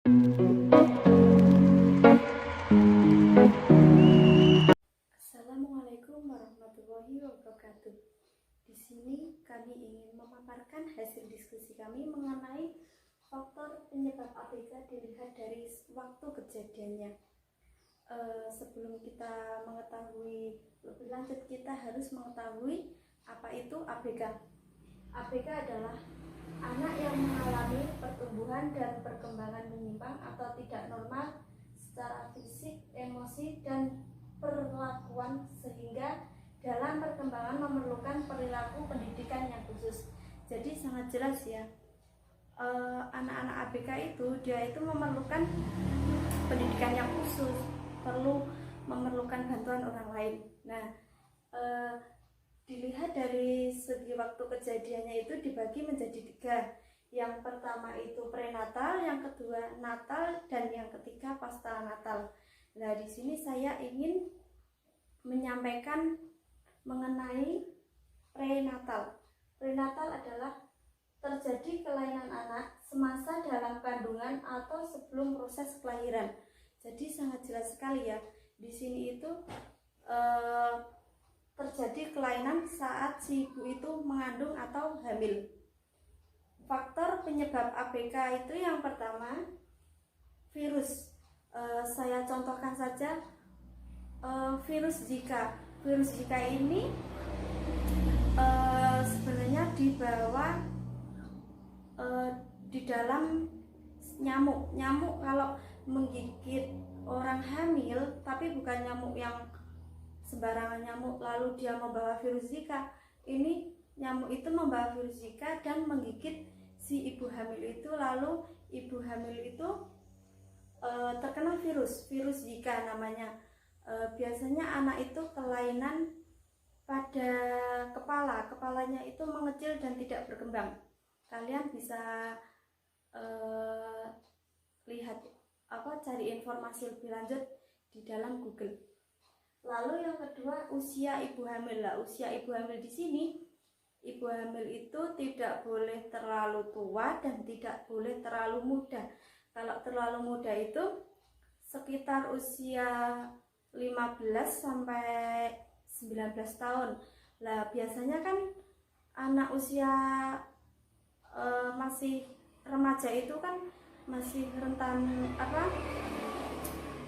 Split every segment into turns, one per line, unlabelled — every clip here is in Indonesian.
Assalamualaikum warahmatullahi wabarakatuh. Di sini kami ingin memaparkan hasil diskusi kami mengenai faktor penyebab ABK dilihat dari waktu kejadiannya. Sebelum kita mengetahui lebih lanjut, kita harus mengetahui apa itu ABK. ABK adalah anak yang mengalami pertumbuhan dan perkembangan menyimpang atau tidak normal secara fisik, emosi, dan perlakuan, sehingga dalam perkembangan memerlukan perilaku pendidikan yang khusus. Jadi sangat jelas ya, anak-anak ABK itu dia itu memerlukan pendidikan yang khusus, perlu memerlukan bantuan orang lain. Nah, dilihat dari segi waktu kejadiannya itu dibagi menjadi 3. Yang pertama itu prenatal, yang kedua natal, dan yang ketiga pasca natal. Nah, di sini saya ingin menyampaikan mengenai prenatal. Prenatal adalah terjadi kelainan anak semasa dalam kandungan atau sebelum proses kelahiran. Jadi sangat jelas sekali ya. Di sini itu terjadi kelainan saat si ibu itu mengandung atau hamil. Faktor penyebab ABK itu yang pertama virus. Saya contohkan saja virus Zika. Virus Zika ini sebenarnya dibawa di dalam nyamuk. Nyamuk kalau menggigit orang hamil, tapi bukan nyamuk yang sembarangan nyamuk lalu dia membawa virus Zika. Ini nyamuk itu membawa virus Zika dan menggigit si ibu hamil itu, lalu ibu hamil itu terkena virus Zika namanya. Biasanya anak itu kelainan pada kepalanya itu mengecil dan tidak berkembang. Kalian bisa lihat cari informasi lebih lanjut di dalam Google. Lalu yang kedua, usia ibu hamil. Usia ibu hamil di sini, ibu hamil itu tidak boleh terlalu tua dan tidak boleh terlalu muda. Kalau terlalu muda itu sekitar usia 15 sampai 19 tahun. Lah biasanya kan anak usia masih remaja itu kan masih rentan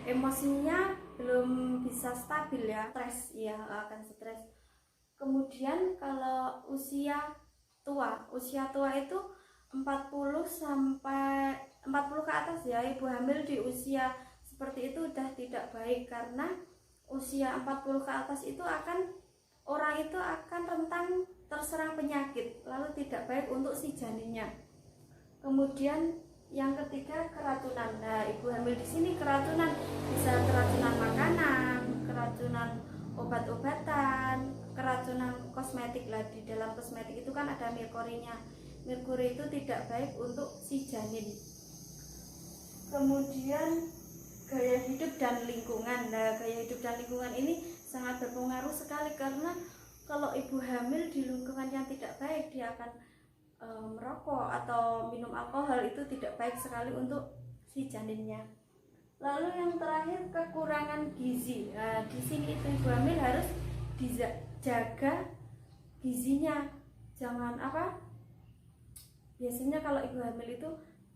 emosinya belum bisa stabil ya, stres ya, akan stres. Kemudian kalau usia tua itu 40 sampai 40 ke atas ya, ibu hamil di usia seperti itu udah tidak baik, karena usia 40 ke atas itu orang itu akan rentan terserang penyakit, lalu tidak baik untuk si janinnya. Kemudian yang ketiga, keracunan. Nah, ibu hamil di sini keracunan, bisa keracunan makanan, keracunan obat-obatan, keracunan kosmetik. Lah di dalam kosmetik itu kan ada merkurinya. Merkuri itu tidak baik untuk si janin. Kemudian gaya hidup dan lingkungan. Nah, gaya hidup dan lingkungan ini sangat berpengaruh sekali, karena kalau ibu hamil di lingkungan yang tidak baik, dia akan merokok atau minum alkohol, itu tidak baik sekali untuk si janinnya. Lalu yang terakhir, kekurangan gizi. Nah, di sini itu ibu hamil harus dijaga gizinya. Jangan biasanya kalau ibu hamil itu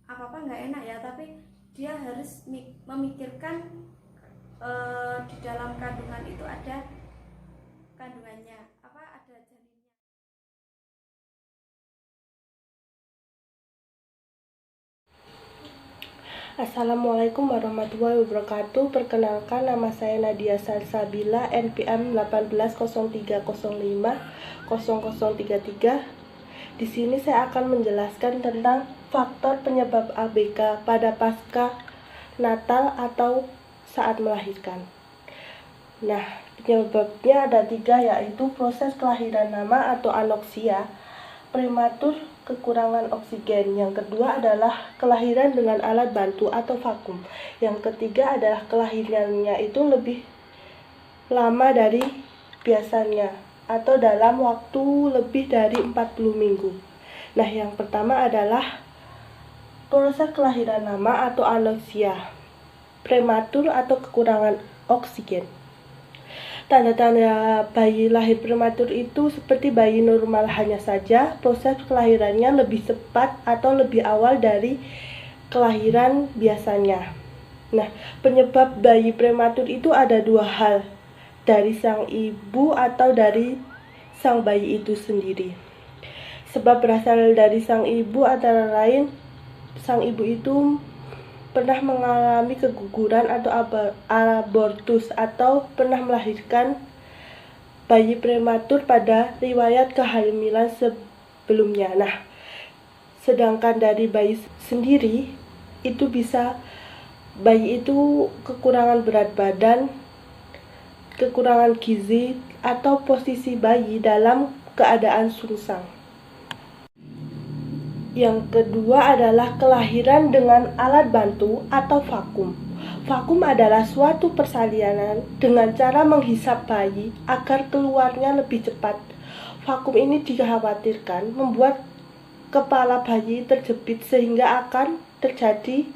apa-apa nggak enak ya, tapi dia harus memikirkan di dalam kandungan itu ada kandungannya, ada janinnya.
Assalamualaikum warahmatullahi wabarakatuh. Perkenalkan, nama saya Nadia Salsabila, NPM 1803050033. Di sini saya akan menjelaskan tentang faktor penyebab ABK pada pasca natal atau saat melahirkan. Nah, penyebabnya ada 3, yaitu proses kelahiran lama atau anoksia, prematur, kekurangan oksigen. Yang kedua adalah kelahiran dengan alat bantu atau vakum. Yang ketiga adalah kelahirannya itu lebih lama dari biasanya atau dalam waktu lebih dari 40 minggu. Nah, yang pertama adalah proses kelahiran lama atau anoreksia, prematur atau kekurangan oksigen. Tanda-tanda bayi lahir prematur itu seperti bayi normal, hanya saja proses kelahirannya lebih cepat atau lebih awal dari kelahiran biasanya. Nah, penyebab bayi prematur itu ada dua hal, dari sang ibu atau dari sang bayi itu sendiri. Sebab berasal dari sang ibu antara lain, sang ibu itu pernah mengalami keguguran atau abortus atau pernah melahirkan bayi prematur pada riwayat kehamilan sebelumnya. Nah, sedangkan dari bayi sendiri itu bisa bayi itu kekurangan berat badan, kekurangan gizi, atau posisi bayi dalam keadaan sungsang. Yang kedua adalah kelahiran dengan alat bantu atau vakum. Vakum adalah suatu persalinan dengan cara menghisap bayi agar keluarnya lebih cepat. Vakum ini dikhawatirkan membuat kepala bayi terjepit sehingga akan terjadi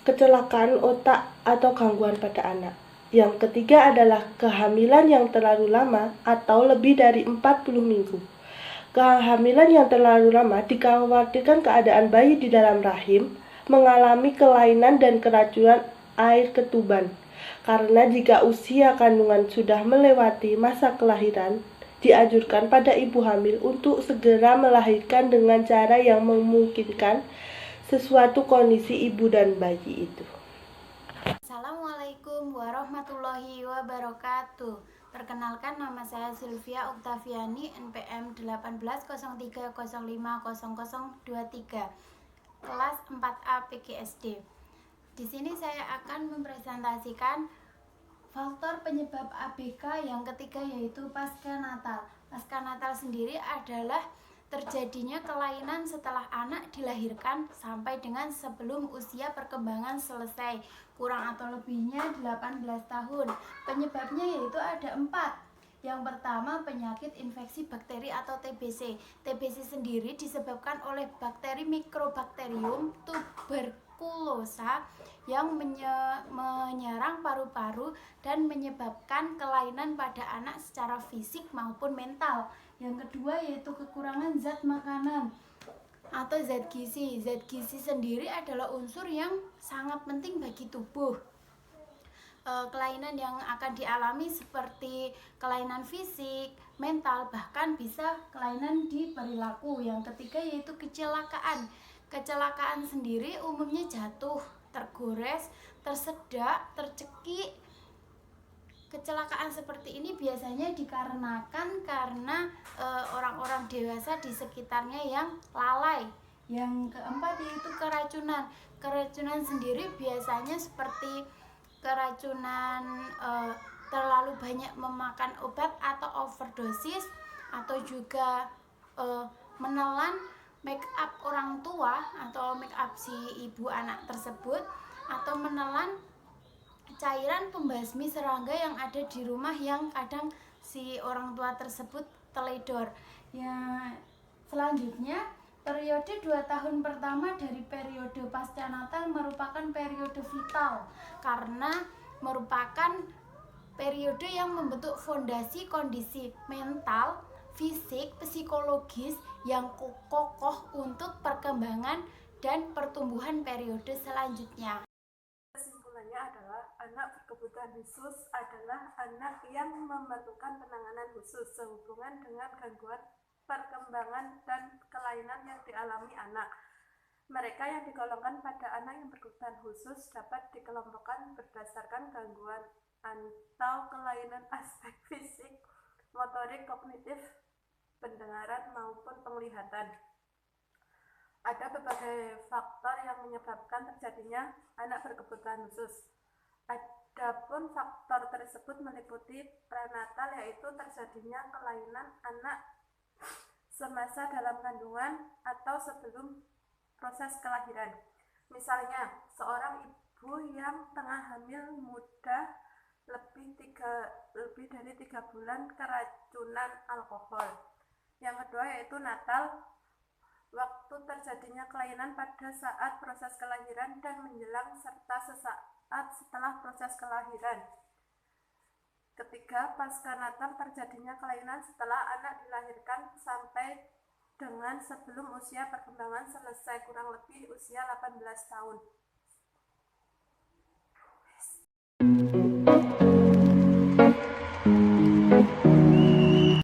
kecelakaan otak atau gangguan pada anak. Yang ketiga adalah kehamilan yang terlalu lama atau lebih dari 40 minggu. Kehamilan yang terlalu lama dikhawatirkan keadaan bayi di dalam rahim mengalami kelainan dan keracunan air ketuban. Karena jika usia kandungan sudah melewati masa kelahiran, dianjurkan pada ibu hamil untuk segera melahirkan dengan cara yang memungkinkan sesuatu kondisi ibu dan bayi itu.
Assalamualaikum warahmatullahi wabarakatuh. Perkenalkan, nama saya Sylvia Oktaviani, NPM 1803050023, kelas 4A PGSD. Di sini saya akan mempresentasikan faktor penyebab ABK yang ketiga, yaitu pasca natal. Pasca natal sendiri adalah terjadinya kelainan setelah anak dilahirkan sampai dengan sebelum usia perkembangan selesai, kurang atau lebihnya 18 tahun. Penyebabnya yaitu ada 4. Yang pertama, penyakit infeksi bakteri atau TBC. TBC sendiri disebabkan oleh bakteri Mycobacterium tuberculosa yang menyerang paru-paru dan menyebabkan kelainan pada anak secara fisik maupun mental. Yang kedua yaitu kekurangan zat makanan atau zat gizi. Zat gizi sendiri adalah unsur yang sangat penting bagi tubuh. Kelainan yang akan dialami seperti kelainan fisik, mental, bahkan bisa kelainan di perilaku. Yang ketiga yaitu kecelakaan. Kecelakaan sendiri umumnya jatuh, tergores, tersedak, tercekik. Kecelakaan seperti ini biasanya dikarenakan karena orang-orang dewasa di sekitarnya yang lalai. Yang keempat yaitu keracunan. Keracunan sendiri biasanya seperti keracunan terlalu banyak memakan obat atau overdosis, atau juga menelan make up orang tua atau make up si ibu anak tersebut, atau menelan cairan pembasmi serangga yang ada di rumah yang kadang si orang tua tersebut teledor. Ya, selanjutnya periode 2 tahun pertama dari periode pasca natal merupakan periode vital karena merupakan periode yang membentuk fondasi kondisi mental, fisik, psikologis yang kokoh untuk perkembangan dan pertumbuhan periode selanjutnya.
Kesimpulannya adalah anak berkebutuhan khusus adalah anak yang memerlukan penanganan khusus sehubungan dengan gangguan perkembangan dan kelainan yang dialami anak. Mereka yang digolongkan pada anak yang berkebutuhan khusus dapat dikelompokkan berdasarkan gangguan atau kelainan aspek fisik, motorik, kognitif, pendengaran maupun penglihatan. Ada berbagai faktor yang menyebabkan terjadinya anak berkebutuhan khusus. Adapun faktor tersebut meliputi prenatal, yaitu terjadinya kelainan anak semasa dalam kandungan atau sebelum proses kelahiran. Misalnya, seorang ibu yang tengah hamil muda lebih dari 3 bulan keracunan alkohol. Yang kedua yaitu natal, waktu terjadinya kelainan pada saat proses kelahiran dan menjelang serta sesaat setelah proses kelahiran. Ketiga, pasca natal terjadinya kelainan setelah anak dilahirkan sampai dengan sebelum usia perkembangan selesai, kurang lebih usia 18 tahun.